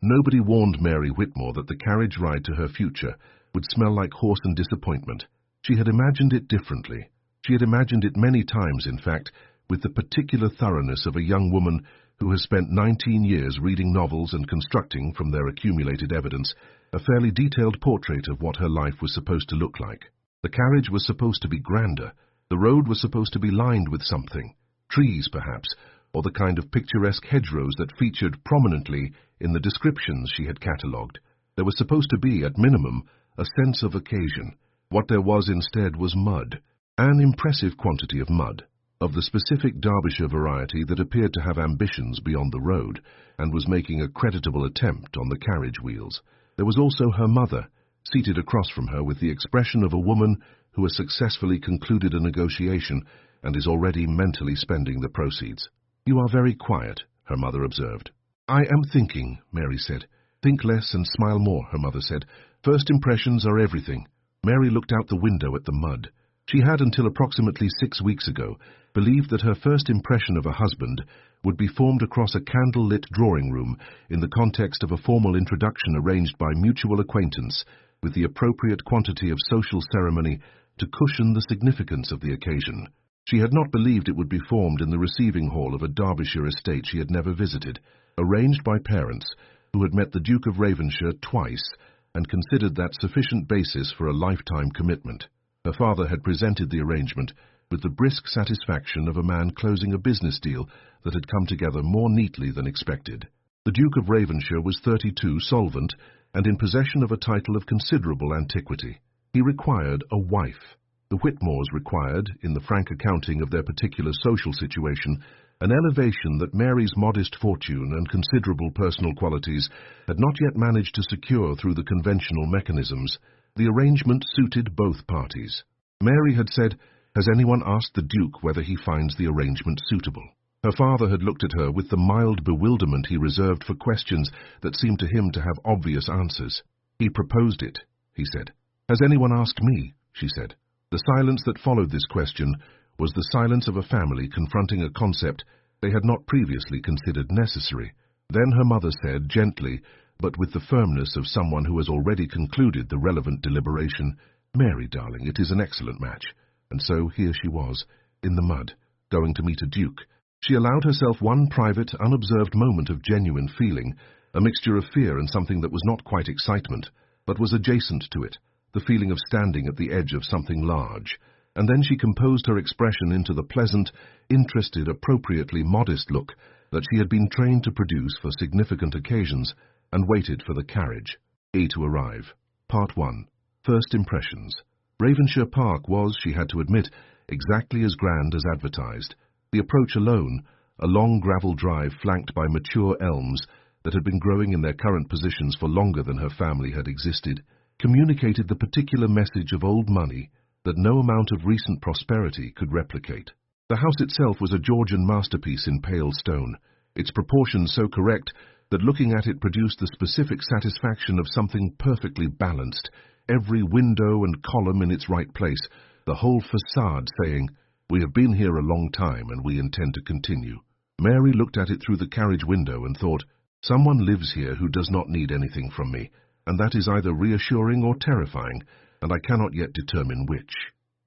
Nobody warned Mary Whitmore that the carriage ride to her future would smell like horse and disappointment. She had imagined it differently. She had imagined it many times, in fact, with the particular thoroughness of a young woman who has spent 19 years reading novels and constructing, from their accumulated evidence, a fairly detailed portrait of what her life was supposed to look like. The carriage was supposed to be grander. The road was supposed to be lined with something. Trees, perhaps, or the kind of picturesque hedgerows that featured prominently in the descriptions she had catalogued. There was supposed to be, at minimum, a sense of occasion. What there was instead was mud, an impressive quantity of mud, of the specific Derbyshire variety that appeared to have ambitions beyond the road, and was making a creditable attempt on the carriage wheels. There was also her mother, seated across from her with the expression of a woman who has successfully concluded a negotiation and is already mentally spending the proceeds. "You are very quiet," her mother observed. "I am thinking," Mary said. "Think less and smile more," her mother said. "First impressions are everything." Mary looked out the window at the mud. She had, until approximately 6 weeks ago, believed that her first impression of a husband would be formed across a candle-lit drawing-room in the context of a formal introduction arranged by mutual acquaintance, with the appropriate quantity of social ceremony to cushion the significance of the occasion. She had not believed it would be formed in the receiving hall of a Derbyshire estate she had never visited, arranged by parents who had met the Duke of Ravenshire twice and considered that sufficient basis for a lifetime commitment. Her father had presented the arrangement with the brisk satisfaction of a man closing a business deal that had come together more neatly than expected. The Duke of Ravenshire was 32, solvent, and in possession of a title of considerable antiquity. He required a wife. The Whitmores required, in the frank accounting of their particular social situation, an elevation that Mary's modest fortune and considerable personal qualities had not yet managed to secure through the conventional mechanisms. The arrangement suited both parties. Mary had said, "Has anyone asked the Duke whether he finds the arrangement suitable?" Her father had looked at her with the mild bewilderment he reserved for questions that seemed to him to have obvious answers. "He proposed it," he said. "Has anyone asked me?" she said. The silence that followed this question was the silence of a family confronting a concept they had not previously considered necessary. Then her mother said, gently, but with the firmness of someone who has already concluded the relevant deliberation, "Mary, darling, it is an excellent match." And so here she was, in the mud, going to meet a duke. She allowed herself one private, unobserved moment of genuine feeling, a mixture of fear and something that was not quite excitement, but was adjacent to it, the feeling of standing at the edge of something large, and then she composed her expression into the pleasant, interested, appropriately modest look that she had been trained to produce for significant occasions, and waited for the carriage to arrive. Part 1. First Impressions. Ravenshire Park was, she had to admit, exactly as grand as advertised. The approach alone, a long gravel drive flanked by mature elms that had been growing in their current positions for longer than her family had existed, communicated the particular message of old money that no amount of recent prosperity could replicate. The house itself was a Georgian masterpiece in pale stone, its proportions so correct that looking at it produced the specific satisfaction of something perfectly balanced, every window and column in its right place, the whole facade saying, "We have been here a long time and we intend to continue." Mary looked at it through the carriage window and thought, "Someone lives here who does not need anything from me, and that is either reassuring or terrifying, and I cannot yet determine which."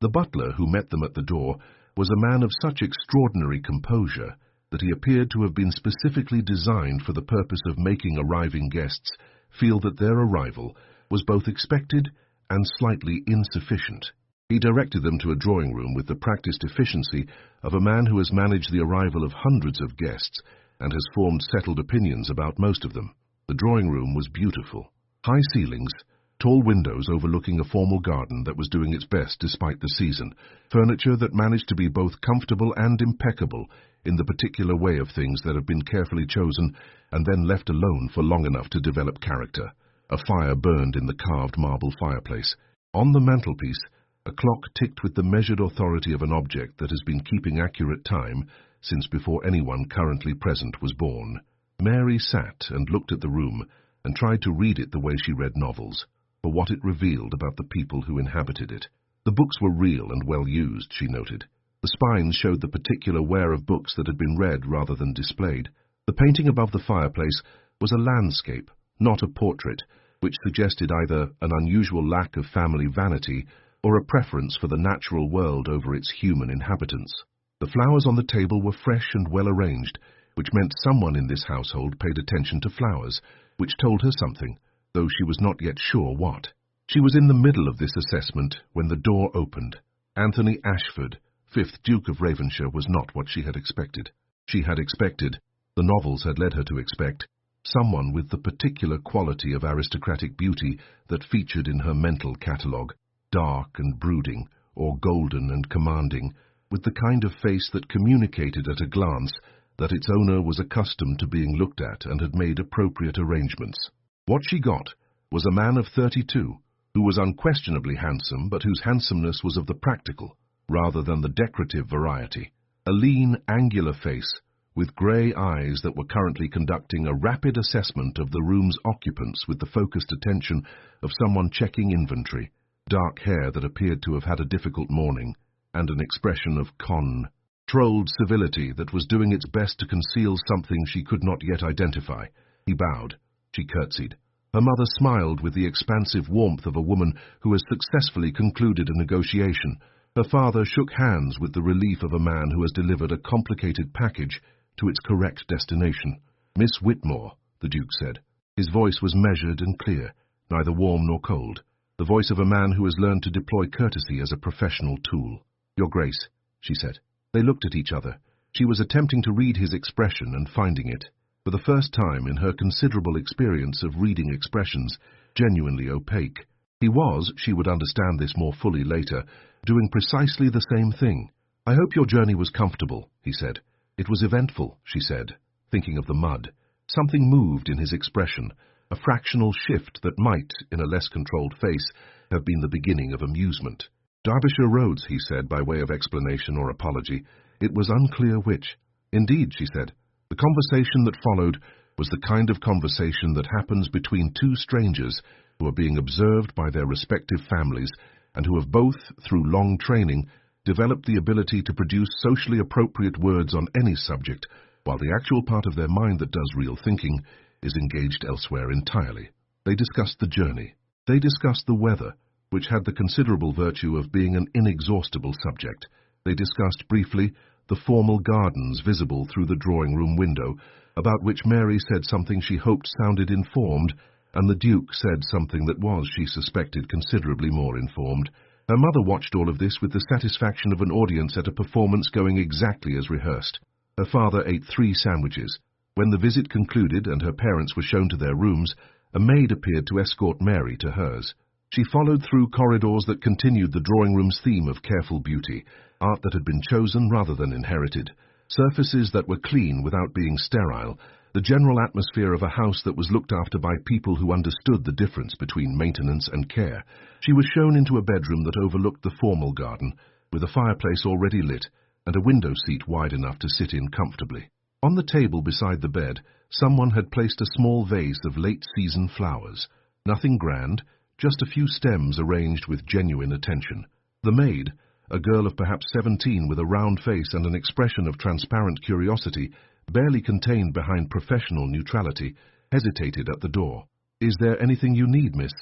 The butler who met them at the door was a man of such extraordinary composure that he appeared to have been specifically designed for the purpose of making arriving guests feel that their arrival was both expected and slightly insufficient. He directed them to a drawing-room with the practiced efficiency of a man who has managed the arrival of hundreds of guests and has formed settled opinions about most of them. The drawing-room was beautiful. High ceilings, tall windows overlooking a formal garden that was doing its best despite the season, furniture that managed to be both comfortable and impeccable in the particular way of things that have been carefully chosen and then left alone for long enough to develop character. A fire burned in the carved marble fireplace. On the mantelpiece, a clock ticked with the measured authority of an object that has been keeping accurate time since before anyone currently present was born. Mary sat and looked at the room and tried to read it the way she read novels, for what it revealed about the people who inhabited it. The books were real and well used, she noted. The spines showed the particular wear of books that had been read rather than displayed. The painting above the fireplace was a landscape, not a portrait, which suggested either an unusual lack of family vanity or a preference for the natural world over its human inhabitants. The flowers on the table were fresh and well arranged, which meant someone in this household paid attention to flowers, which told her something, though she was not yet sure what. She was in the middle of this assessment when the door opened. Anthony Ashford, 5th Duke of Ravenshire, was not what she had expected. She had expected, the novels had led her to expect, someone with the particular quality of aristocratic beauty that featured in her mental catalogue, dark and brooding, or golden and commanding, with the kind of face that communicated at a glance that its owner was accustomed to being looked at and had made appropriate arrangements. What she got was a man of 32, who was unquestionably handsome, but whose handsomeness was of the practical, rather than the decorative variety. A lean, angular face, with grey eyes that were currently conducting a rapid assessment of the room's occupants with the focused attention of someone checking inventory, dark hair that appeared to have had a difficult morning, and an expression of controlled civility that was doing its best to conceal something she could not yet identify. He bowed. She curtsied. Her mother smiled with the expansive warmth of a woman who has successfully concluded a negotiation. Her father shook hands with the relief of a man who has delivered a complicated package to its correct destination. "Miss Whitmore," the Duke said. His voice was measured and clear, neither warm nor cold, the voice of a man who has learned to deploy courtesy as a professional tool. "Your Grace," she said. They looked at each other. She was attempting to read his expression and finding it, for the first time in her considerable experience of reading expressions, genuinely opaque. He was, she would understand this more fully later, doing precisely the same thing. "I hope your journey was comfortable," he said. "It was eventful," she said, thinking of the mud. Something moved in his expression, a fractional shift that might, in a less controlled face, have been the beginning of amusement. "Derbyshire roads," he said, by way of explanation or apology. It was unclear which. "Indeed," she said. The conversation that followed was the kind of conversation that happens between two strangers who are being observed by their respective families and who have both, through long training, developed the ability to produce socially appropriate words on any subject, while the actual part of their mind that does real thinking is engaged elsewhere entirely. They discussed the journey. They discussed the weather, which had the considerable virtue of being an inexhaustible subject. They discussed briefly the formal gardens visible through the drawing-room window, about which Mary said something she hoped sounded informed, and the Duke said something that was, she suspected, considerably more informed. Her mother watched all of this with the satisfaction of an audience at a performance going exactly as rehearsed. Her father ate 3 sandwiches. When the visit concluded and her parents were shown to their rooms, a maid appeared to escort Mary to hers. She followed through corridors that continued the drawing-room's theme of careful beauty, art that had been chosen rather than inherited, surfaces that were clean without being sterile, the general atmosphere of a house that was looked after by people who understood the difference between maintenance and care. She was shown into a bedroom that overlooked the formal garden, with a fireplace already lit and a window seat wide enough to sit in comfortably. On the table beside the bed, someone had placed a small vase of late-season flowers. Nothing grand, just a few stems arranged with genuine attention. The maid, a girl of perhaps 17 with a round face and an expression of transparent curiosity, barely contained behind professional neutrality, hesitated at the door. "Is there anything you need, miss?"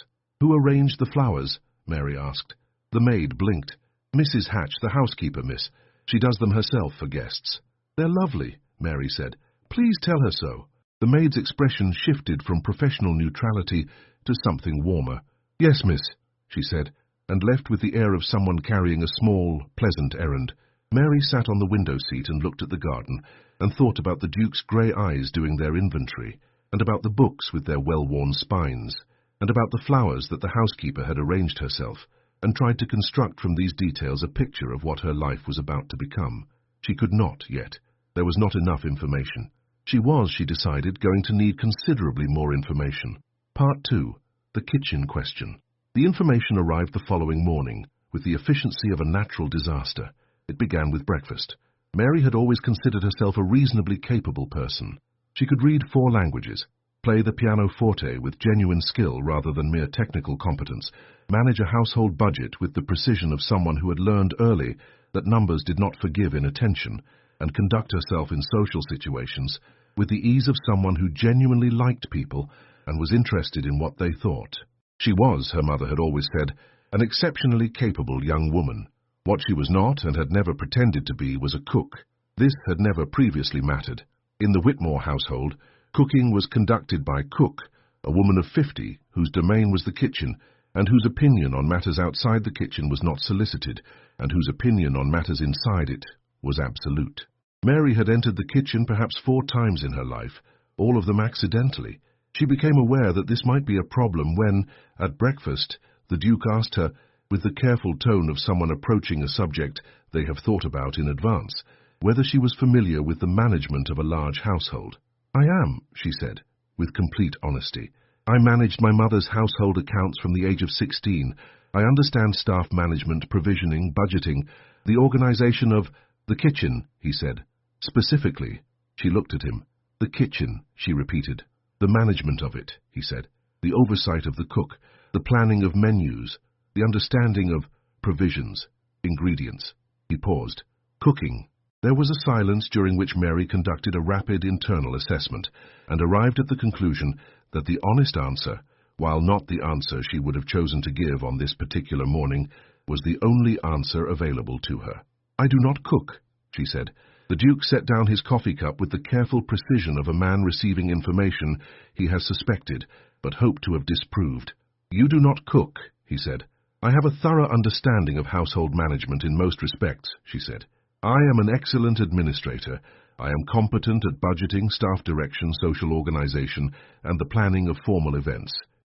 "Who arranged the flowers?" Mary asked. The maid blinked. "Mrs. Hatch, the housekeeper, miss. She does them herself for guests." "They're lovely," Mary said. "Please tell her so." The maid's expression shifted from professional neutrality to something warmer. "Yes, miss," she said, and left with the air of someone carrying a small, pleasant errand. Mary sat on the window seat and looked at the garden, and thought about the Duke's grey eyes doing their inventory, and about the books with their well-worn spines, and about the flowers that the housekeeper had arranged herself, and tried to construct from these details a picture of what her life was about to become. She could not yet. There was not enough information. She was, she decided, going to need considerably more information. Part 2. The kitchen question. The information arrived the following morning, with the efficiency of a natural disaster. It began with breakfast. Mary had always considered herself a reasonably capable person. She could read 4 languages, play the pianoforte with genuine skill rather than mere technical competence, manage a household budget with the precision of someone who had learned early that numbers did not forgive inattention, and conduct herself in social situations with the ease of someone who genuinely liked people and was interested in what they thought. She was, her mother had always said, an exceptionally capable young woman. What she was not, and had never pretended to be, was a cook. This had never previously mattered. In the Whitmore household, cooking was conducted by Cook, a woman of 50, whose domain was the kitchen, and whose opinion on matters outside the kitchen was not solicited, and whose opinion on matters inside it was absolute. Mary had entered the kitchen perhaps 4 times in her life, all of them accidentally. She became aware that this might be a problem when, at breakfast, the Duke asked her, with the careful tone of someone approaching a subject they have thought about in advance, whether she was familiar with the management of a large household. "I am," she said, with complete honesty. "I managed my mother's household accounts from the age of 16. I understand staff management, provisioning, budgeting, the organization of—" "The kitchen," he said. "Specifically." She looked at him. "The kitchen," she repeated. "The management of it," he said. "The oversight of the cook, the planning of menus, the understanding of provisions, ingredients." He paused. "Cooking." There was a silence during which Mary conducted a rapid internal assessment and arrived at the conclusion that the honest answer, while not the answer she would have chosen to give on this particular morning, was the only answer available to her. "I do not cook," she said. The Duke set down his coffee cup with the careful precision of a man receiving information he has suspected, but hoped to have disproved. "You do not cook," he said. "I have a thorough understanding of household management in most respects," she said. "I am an excellent administrator. I am competent at budgeting, staff direction, social organization, and the planning of formal events.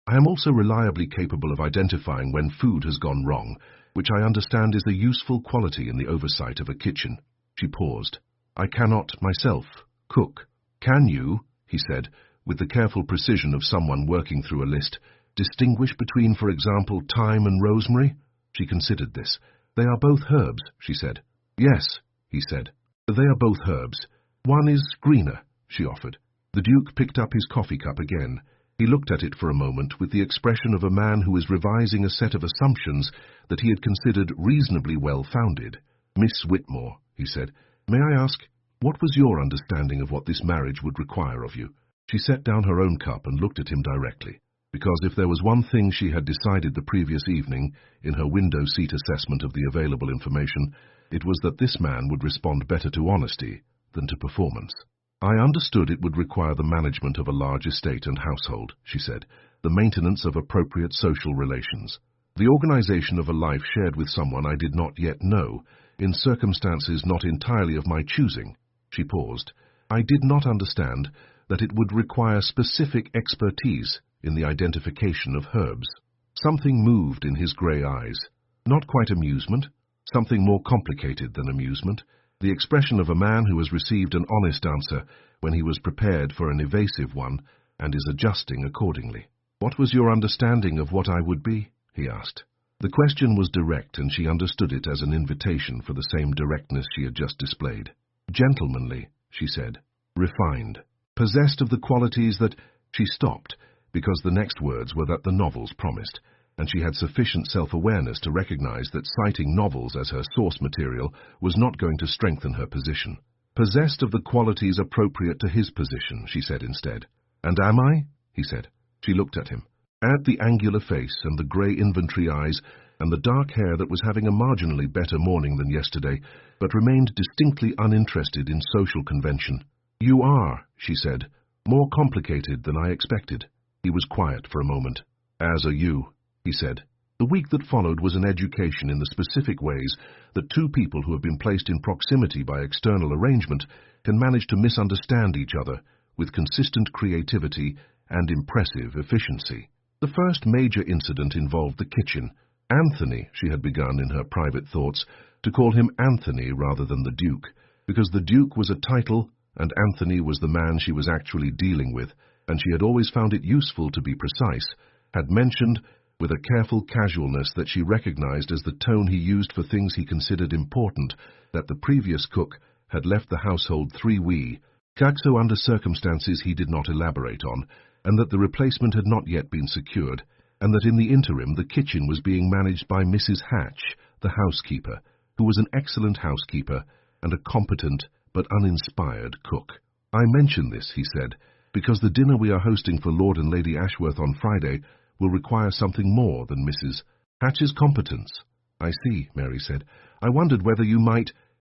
I am also reliably capable of identifying when food has gone wrong, which I understand is a useful quality in the oversight of a kitchen." She paused. "I cannot, myself, cook." "Can you," he said, with the careful precision of someone working through a list, "distinguish between, for example, thyme and rosemary?" She considered this. "They are both herbs," she said. "Yes," he said. "They are both herbs. One is greener," she offered. The Duke picked up his coffee cup again. He looked at it for a moment with the expression of a man who is revising a set of assumptions that he had considered reasonably well-founded. "Miss Whitmore," he said, "may I ask, what was your understanding of what this marriage would require of you?" She set down her own cup and looked at him directly, because if there was one thing she had decided the previous evening, in her window seat assessment of the available information, it was that this man would respond better to honesty than to performance. "I understood it would require the management of a large estate and household," she said, "the maintenance of appropriate social relations, the organization of a life shared with someone I did not yet know, in circumstances not entirely of my choosing." She paused. "I did not understand that it would require specific expertise in the identification of herbs." Something moved in his grey eyes. Not quite amusement, something more complicated than amusement, the expression of a man who has received an honest answer when he was prepared for an evasive one and is adjusting accordingly. "What was your understanding of what I would be?" he asked. The question was direct, and she understood it as an invitation for the same directness she had just displayed. "Gentlemanly," she said. "Refined. Possessed of the qualities that—" She stopped, because the next words were that the novels promised, and she had sufficient self-awareness to recognize that citing novels as her source material was not going to strengthen her position. "Possessed of the qualities appropriate to his position," she said instead. "And am I?" he said. She looked at him. Add the angular face and the grey inventory eyes and the dark hair that was having a marginally better morning than yesterday, but remained distinctly uninterested in social convention. "You are," she said, "more complicated than I expected." He was quiet for a moment. "As are you," he said. The week that followed was an education in the specific ways that two people who have been placed in proximity by external arrangement can manage to misunderstand each other with consistent creativity and impressive efficiency. The first major incident involved the kitchen. Anthony, she had begun in her private thoughts, to call him Anthony rather than the Duke, because the Duke was a title and Anthony was the man she was actually dealing with, and she had always found it useful to be precise, had mentioned with a careful casualness that she recognized as the tone he used for things he considered important, that the previous cook had left the household 3 Caxo under circumstances he did not elaborate on, and that the replacement had not yet been secured, and that in the interim the kitchen was being managed by Mrs. Hatch, the housekeeper, who was an excellent housekeeper and a competent but uninspired cook. "I mention this," he said, because the dinner we are hosting for Lord and Lady Ashworth on Friday will require something more than Mrs. Hatch's competence. I see, Mary said. I wondered whether you might—